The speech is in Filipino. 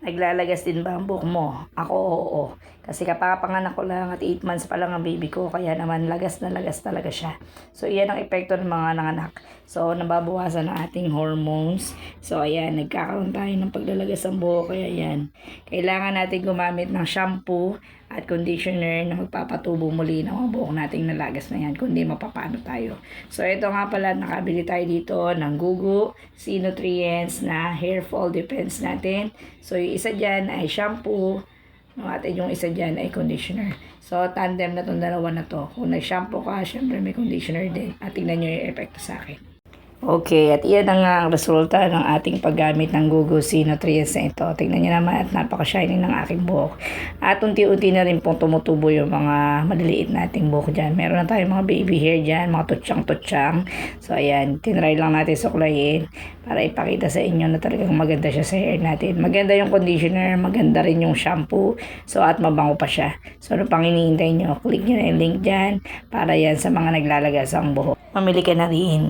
Naglalagas din ba ang buhok mo? Ako, oo. Kasi kapapanganak ko lang at 8 months pa lang ang baby ko, kaya naman lagas na lagas talaga siya. So, iyan ang epekto ng mga nanganak. So, nababawasan ang ating hormones. So, ayan, nagkakaroon tayo ng paglalagas ng buhok, kaya ayan. Kailangan natin gumamit ng shampoo at conditioner na magpapatubo muli ng mga buhok nating nalagas na yan, kundi mapapano tayo. So, ito nga pala, nakabili tayo dito ng Gugu C-Nutrients na hair fall defense natin. So, yung isa dyan ay shampoo, at yung isa dyan ay conditioner. So, tandem na itong dalawa na to. Kung nag-shampoo ka, syempre may conditioner din. At tingnan nyo yung epekto sa akin. Okay, at iyan na nga ang resulta ng ating paggamit ng Gugu C-Nutrients na ito. Tingnan nyo naman at napaka-shiny ng aking buhok. At unti-unti na rin pong tumutubo yung mga maliliit nating buhok dyan. Meron na tayong mga baby hair dyan, mga tutsang-tutsang. So, ayan, tinry lang natin suklayin para ipakita sa inyo na talagang maganda siya sa hair natin. Maganda yung conditioner, maganda rin yung shampoo. So, at mabango pa siya. So, ano pang hinihintay nyo? Click nyo na yung link dyan para yan sa mga naglalagas ang buhok. Mamili ka na rin.